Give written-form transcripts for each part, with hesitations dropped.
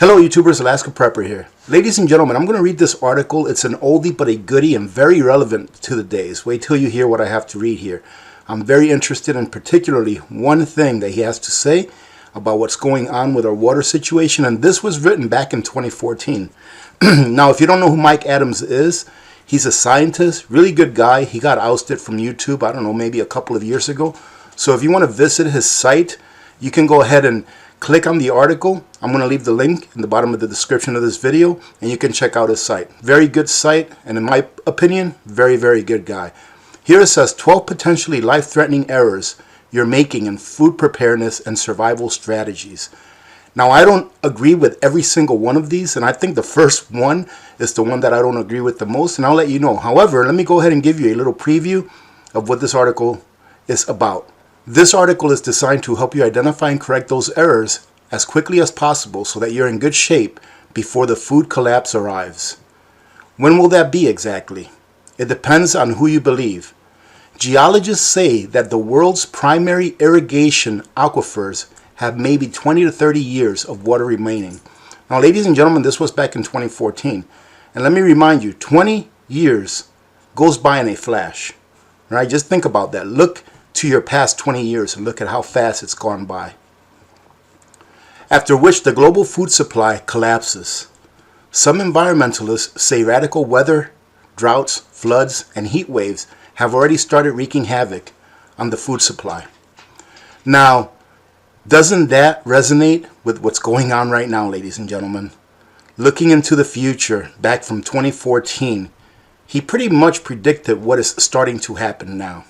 Hello YouTubers, Alaska Prepper here. Ladies and gentlemen, I'm going to read this article. It's an oldie but a goodie and very relevant to the days. Wait till you hear what I have to read here. I'm very interested in particularly one thing that he has to say about what's going on with our water situation, and this was written back in 2014. Now, if you don't know who Mike Adams is, he's a scientist, really good guy. He got ousted from YouTube, I don't know, maybe a couple of years ago. So if you want to visit his site, you can go ahead and click on the article. I'm going to leave the link in the bottom of the description of this video, and you can check out his site. Very good site, and in my opinion, very, very good guy. Here it says 12 potentially life-threatening errors you're making in food preparedness and survival strategies. Now, I don't agree with every single one of these, and I think the first one is the one that I don't agree with the most, and I'll let you know. However, let me go ahead and give you a little preview of what this article is about. This article is designed to help you identify and correct those errors as quickly as possible so that you're in good shape before the food collapse arrives. When will that be exactly? It depends on who you believe. Geologists say that the world's primary irrigation aquifers have maybe 20 to 30 years of water remaining. Now, ladies and gentlemen, this was back in 2014. And let me remind you, 20 years goes by in a flash. Right? Just think about that. Look to your past 20 years and look at how fast it's gone by. After which the global food supply collapses. Some environmentalists say radical weather, droughts, floods, and heat waves have already started wreaking havoc on the food supply. Now, doesn't that resonate with what's going on right now, ladies and gentlemen? Looking into the future, back from 2014, he pretty much predicted what is starting to happen now.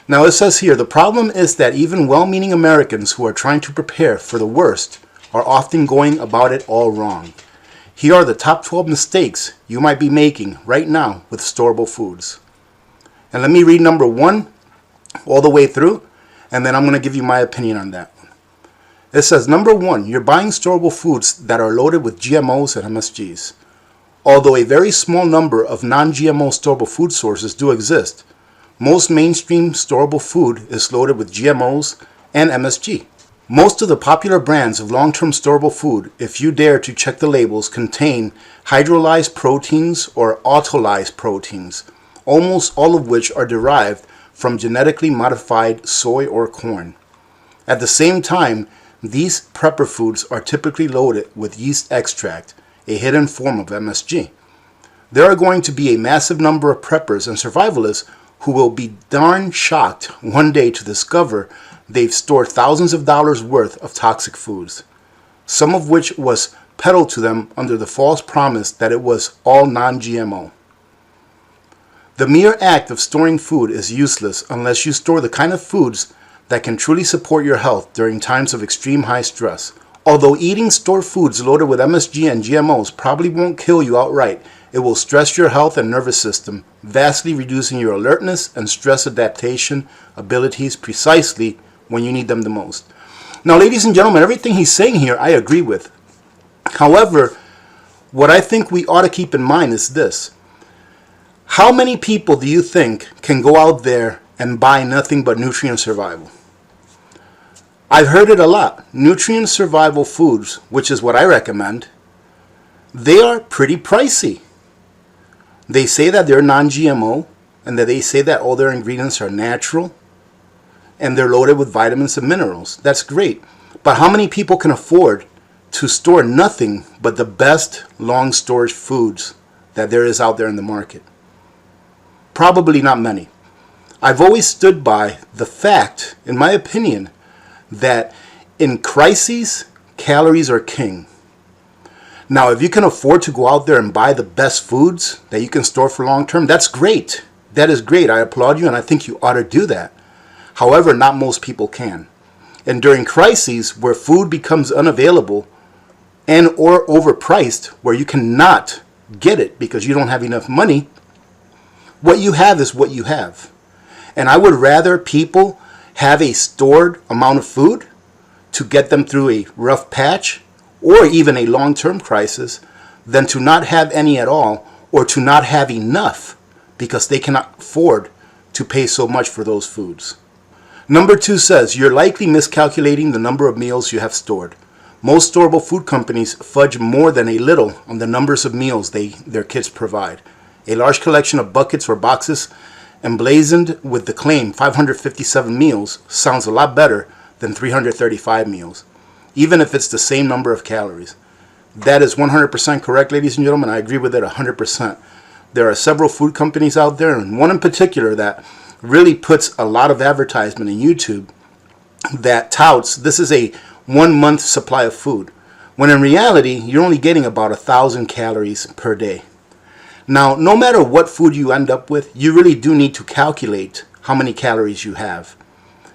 Now it says here, the problem is that even well-meaning Americans who are trying to prepare for the worst are often going about it all wrong. Here are the top 12 mistakes you might be making right now with storable foods. And let me read number 1 all the way through, and then I'm going to give you my opinion on that one. It says, number 1, you're buying storable foods that are loaded with GMOs and MSGs. Although a very small number of non-GMO storable food sources do exist, most mainstream storable food is loaded with GMOs and MSG. Most of the popular brands of long-term storable food, if you dare to check the labels, contain hydrolyzed proteins or autolyzed proteins, almost all of which are derived from genetically modified soy or corn. At the same time, these prepper foods are typically loaded with yeast extract, a hidden form of MSG. There are going to be a massive number of preppers and survivalists who will be darn shocked one day to discover they've stored thousands of dollars worth of toxic foods, some of which was peddled to them under the false promise that it was all non-GMO. The mere act of storing food is useless unless you store the kind of foods that can truly support your health during times of extreme high stress. Although eating stored foods loaded with MSG and GMOs probably won't kill you outright, it will stress your health and nervous system, vastly reducing your alertness and stress adaptation abilities precisely when you need them the most. Now, ladies and gentlemen, everything he's saying here, I agree with. However, what I think we ought to keep in mind is this. How many people do you think can go out there and buy nothing but nutrient survival? I've heard it a lot. Nutrient survival foods, which is what I recommend, they are pretty pricey. They say that they're non-GMO and that they say that all their ingredients are natural and they're loaded with vitamins and minerals. That's great. But how many people can afford to store nothing but the best long storage foods that there is out there in the market? Probably not many. I've always stood by the fact, in my opinion, that in crises, calories are king. Now, if you can afford to go out there and buy the best foods that you can store for long term, that's great. That is great. I applaud you, and I think you ought to do that. However, not most people can. And during crises where food becomes unavailable and or overpriced, where you cannot get it because you don't have enough money, what you have is what you have. And I would rather people have a stored amount of food to get them through a rough patch or even a long-term crisis than to not have any at all or to not have enough because they cannot afford to pay so much for those foods. Number 2 says, you're likely miscalculating the number of meals you have stored. Most storable food companies fudge more than a little on the numbers of meals their kits provide. A large collection of buckets or boxes emblazoned with the claim 557 meals sounds a lot better than 335 meals, even if it's the same number of calories. That is 100% correct, ladies and gentlemen. I agree with it 100%. There are several food companies out there, and one in particular that really puts a lot of advertisement in YouTube that touts this is a 1 month supply of food, when in reality you're only getting about 1,000 calories per day. Now, no matter what food you end up with, you really do need to calculate how many calories you have,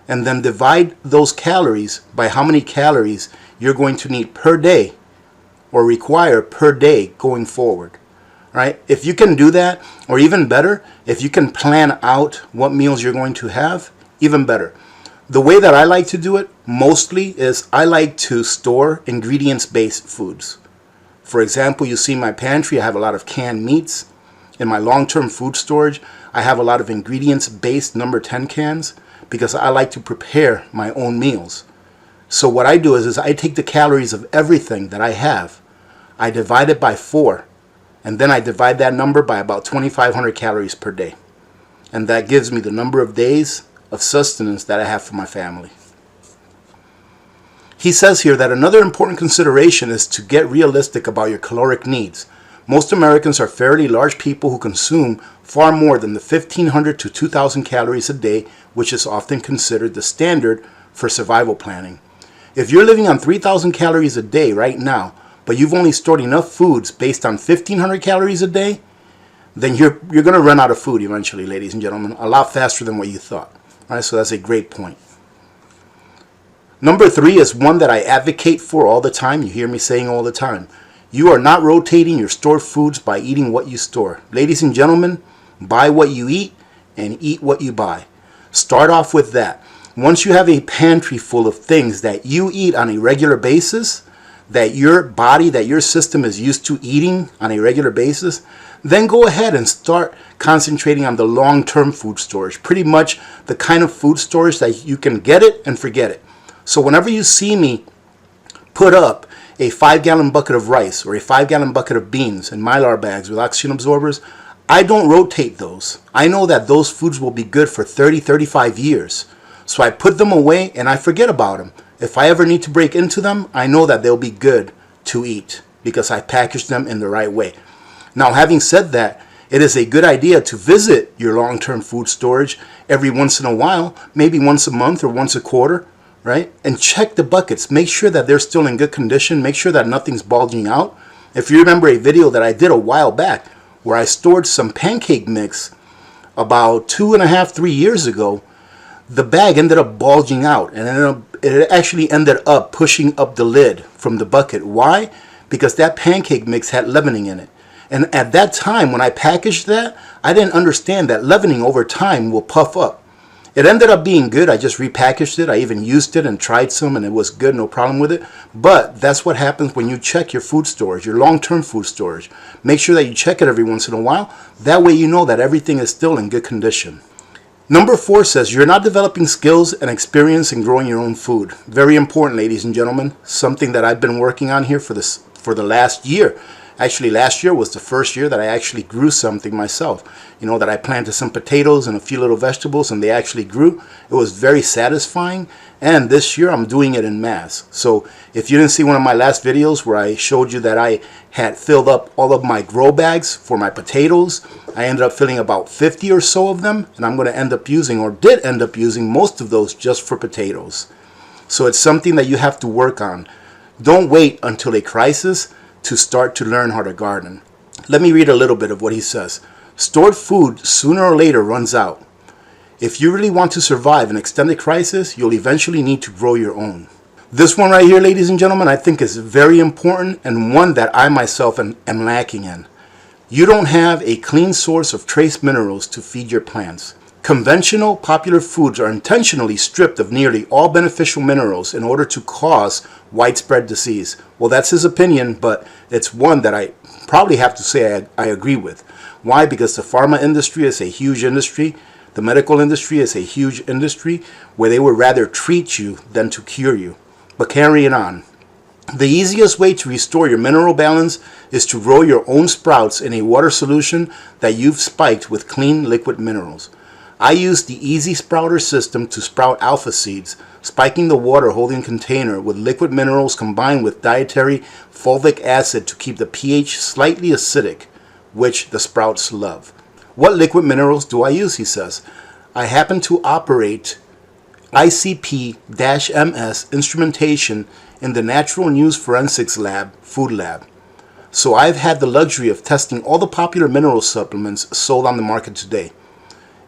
and then divide those calories by how many calories you're going to need per day or require per day going forward. Right? If you can do that, or even better, if you can plan out what meals you're going to have, even better. The way that I like to do it mostly is I like to store ingredients-based foods. For example, you see in my pantry, I have a lot of canned meats. In my long-term food storage, I have a lot of ingredients-based number 10 cans because I like to prepare my own meals. So what I do is I take the calories of everything that I have, I divide it by 4, and then I divide that number by about 2,500 calories per day. And that gives me the number of days of sustenance that I have for my family. He says here that another important consideration is to get realistic about your caloric needs. Most Americans are fairly large people who consume far more than the 1,500 to 2,000 calories a day, which is often considered the standard for survival planning. If you're living on 3,000 calories a day right now, but you've only stored enough foods based on 1,500 calories a day, then you're going to run out of food eventually, ladies and gentlemen, a lot faster than what you thought. All right, so that's a great point. Number 3 is one that I advocate for all the time. You hear me saying all the time. You are not rotating your stored foods by eating what you store. Ladies and gentlemen, buy what you eat and eat what you buy. Start off with that. Once you have a pantry full of things that you eat on a regular basis, that your body, that your system is used to eating on a regular basis, then go ahead and start concentrating on the long-term food storage. Pretty much the kind of food storage that you can get it and forget it. So whenever you see me put up a 5-gallon bucket of rice or a 5-gallon bucket of beans in Mylar bags with oxygen absorbers, I don't rotate those. I know that those foods will be good for 30, 35 years. So I put them away and I forget about them. If I ever need to break into them, I know that they'll be good to eat because I packaged them in the right way. Now, having said that, it is a good idea to visit your long-term food storage every once in a while, maybe once a month or once a quarter, right? And check the buckets. Make sure that they're still in good condition. Make sure that nothing's bulging out. If you remember a video that I did a while back where I stored some pancake mix about 2.5, 3 years ago, the bag ended up bulging out, and it actually ended up pushing up the lid from the bucket. Why? Because that pancake mix had leavening in it. And at that time, when I packaged that, I didn't understand that leavening over time will puff up. It ended up being good. I just repackaged it. I even used it and tried some, and it was good, no problem with it. But that's what happens when you check your food storage, your long-term food storage. Make sure that you check it every once in a while. That way you know that everything is still in good condition. Number 4 says you're not developing skills and experience in growing your own food. Very important, ladies and gentlemen. Something that I've been working on here for the last year. Actually, last year was the first year that I actually grew something myself. You know, that I planted some potatoes and a few little vegetables and they actually grew. It was very satisfying. And this year I'm doing it in mass. So if you didn't see one of my last videos where I showed you that I had filled up all of my grow bags for my potatoes, I ended up filling about 50 or so of them. And I'm going to end up using, or did end up using, most of those just for potatoes. So it's something that you have to work on. Don't wait until a crisis to start to learn how to garden. Let me read a little bit of what he says. Stored food sooner or later runs out. If you really want to survive an extended crisis, you'll eventually need to grow your own. This one right here, ladies and gentlemen, I think is very important and one that I myself am lacking in. You don't have a clean source of trace minerals to feed your plants. Conventional, popular foods are intentionally stripped of nearly all beneficial minerals in order to cause widespread disease. Well, that's his opinion, but it's one that I probably have to say I agree with. Why? Because the pharma industry is a huge industry. The medical industry is a huge industry where they would rather treat you than to cure you. But carrying on. The easiest way to restore your mineral balance is to grow your own sprouts in a water solution that you've spiked with clean liquid minerals. I use the Easy Sprouter system to sprout alpha seeds, spiking the water holding container with liquid minerals combined with dietary fulvic acid to keep the pH slightly acidic, which the sprouts love. What liquid minerals do I use, he says. I happen to operate ICP-MS instrumentation in the Natural News Forensics Lab, Food Lab. So I've had the luxury of testing all the popular mineral supplements sold on the market today.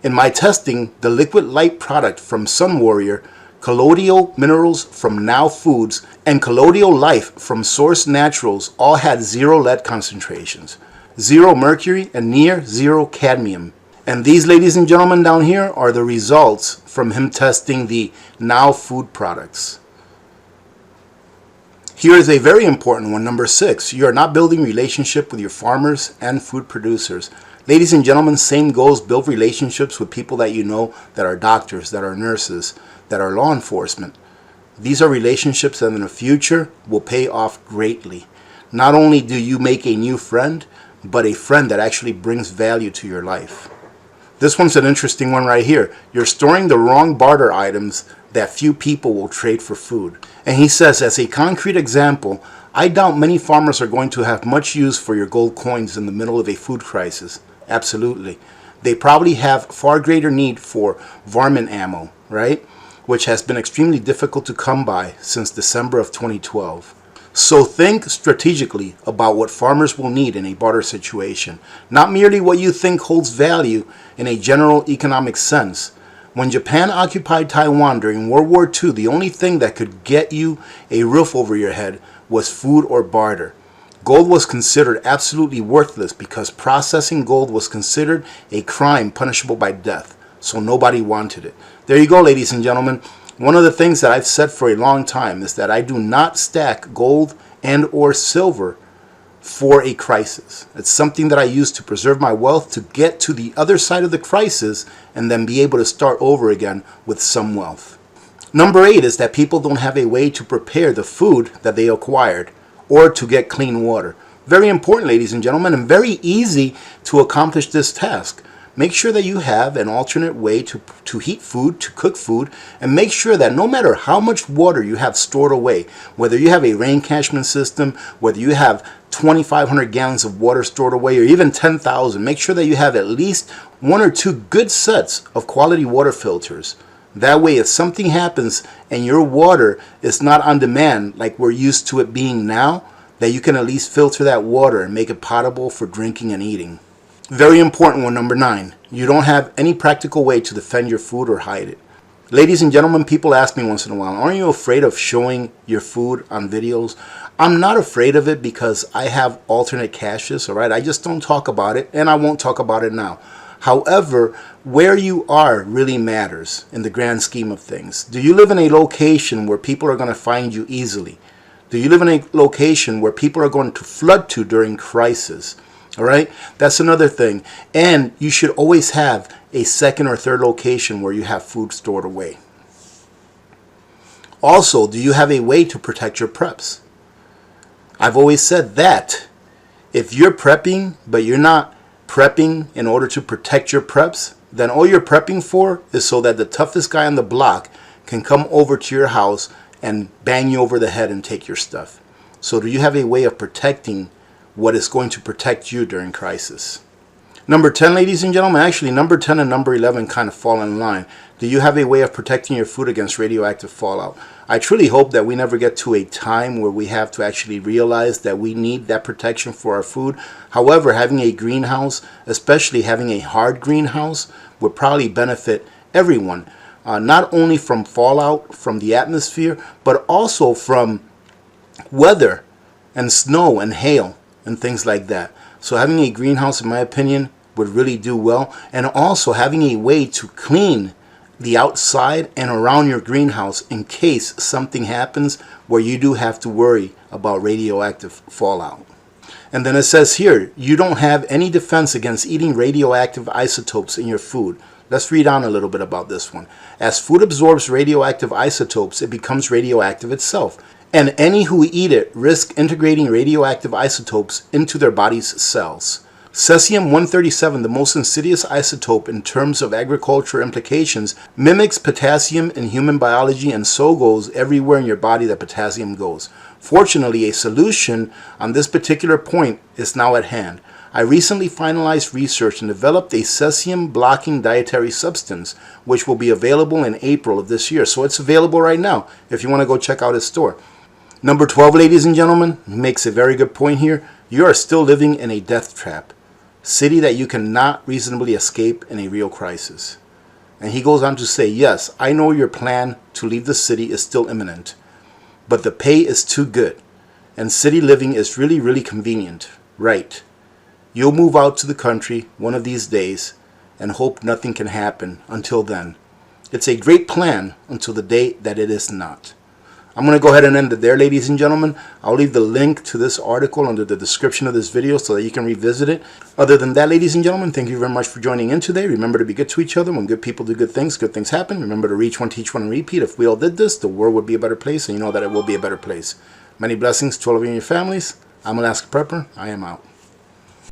In my testing, the Liquid Light product from Sun Warrior, Colloidal Minerals from Now Foods, and Colloidal Life from Source Naturals all had 0 lead concentrations, 0 mercury, and near 0 cadmium. And these, ladies and gentlemen, down here are the results from him testing the Now Food products. Here is a very important one, number 6. You are not building relationship with your farmers and food producers. Ladies and gentlemen, same goes. Build relationships with people that you know that are doctors, that are nurses, that are law enforcement. These are relationships that in the future will pay off greatly. Not only do you make a new friend, but a friend that actually brings value to your life. This one's an interesting one right here. You're storing the wrong barter items that few people will trade for food. And he says, as a concrete example, I doubt many farmers are going to have much use for your gold coins in the middle of a food crisis. Absolutely. They probably have far greater need for varmint ammo, right? Which has been extremely difficult to come by since December of 2012. So think strategically about what farmers will need in a barter situation, not merely what you think holds value in a general economic sense. When Japan occupied Taiwan during World War II, the only thing that could get you a roof over your head was food or barter. Gold was considered absolutely worthless because processing gold was considered a crime punishable by death, so nobody wanted it. There you go, ladies and gentlemen. One of the things that I've said for a long time is that I do not stack gold and or silver for a crisis. It's something that I use to preserve my wealth to get to the other side of the crisis and then be able to start over again with some wealth. Number 8 is that people don't have a way to prepare the food that they acquired or to get clean water. Very important, ladies and gentlemen, and very easy to accomplish this task. Make sure that you have an alternate way to heat food, to cook food, and make sure that no matter how much water you have stored away, whether you have a rain catchment system, whether you have 2,500 gallons of water stored away, or even 10,000, make sure that you have at least 1 or 2 good sets of quality water filters. That way, if something happens and your water is not on demand like we're used to it being now, that you can at least filter that water and make it potable for drinking and eating. Very important one, number 9. You don't have any practical way to defend your food or hide it. Ladies and gentlemen, people ask me once in a while, aren't you afraid of showing your food on videos? I'm not afraid of it because I have alternate caches, all right? I just don't talk about it, and I won't talk about it now. However, where you are really matters in the grand scheme of things. Do you live in a location where people are going to find you easily? Do you live in a location where people are going to flood to during crisis? All right, that's another thing. And you should always have a second or third location where you have food stored away. Also, do you have a way to protect your preps? I've always said that if you're prepping, but you're not prepping in order to protect your preps, then all you're prepping for is so that the toughest guy on the block can come over to your house and bang you over the head and take your stuff. So do you have a way of protecting what is going to protect you during crisis? Number 10, ladies and gentlemen, actually number 10 and number 11 kind of fall in line. Do you have a way of protecting your food against radioactive fallout? I truly hope that we never get to a time where we have to actually realize that we need that protection for our food. However, having a greenhouse, especially having a hard greenhouse, would probably benefit everyone. Not only from fallout from the atmosphere, but also from weather and snow and hail and things like that. So having a greenhouse, in my opinion, would really do well. And also having a way to clean the outside and around your greenhouse in case something happens where you do have to worry about radioactive fallout. And then it says here, you don't have any defense against eating radioactive isotopes in your food. Let's read on a little bit about this one. As food absorbs radioactive isotopes, it becomes radioactive itself. and any who eat it risk integrating radioactive isotopes into their body's cells. Cesium-137, the most insidious isotope in terms of agriculture implications, mimics potassium in human biology and so goes everywhere in your body that potassium goes. Fortunately, a solution on this particular point is now at hand. I recently finalized research and developed a cesium-blocking dietary substance, which will be available in April of this year. So it's available right now if you want to go check out his store. Number 12, ladies and gentlemen, makes a very good point here. You are still living in a death trap. City that you cannot reasonably escape in a real crisis. And he goes on to say, yes, I know your plan to leave the city is still imminent, but the pay is too good, and city living is really, really convenient. Right. You'll move out to the country one of these days and hope nothing can happen until then. It's a great plan until the day that it is not. I'm going to go ahead and end it there, ladies and gentlemen. I'll leave the link to this article under the description of this video so that you can revisit it. Other than that, ladies and gentlemen, thank you very much for joining in today. Remember to be good to each other. When good people do good things happen. Remember to reach one, teach one, and repeat. If we all did this, the world would be a better place, and you know that it will be a better place. Many blessings to all of you and your families. I'm Alaska Prepper. I am out.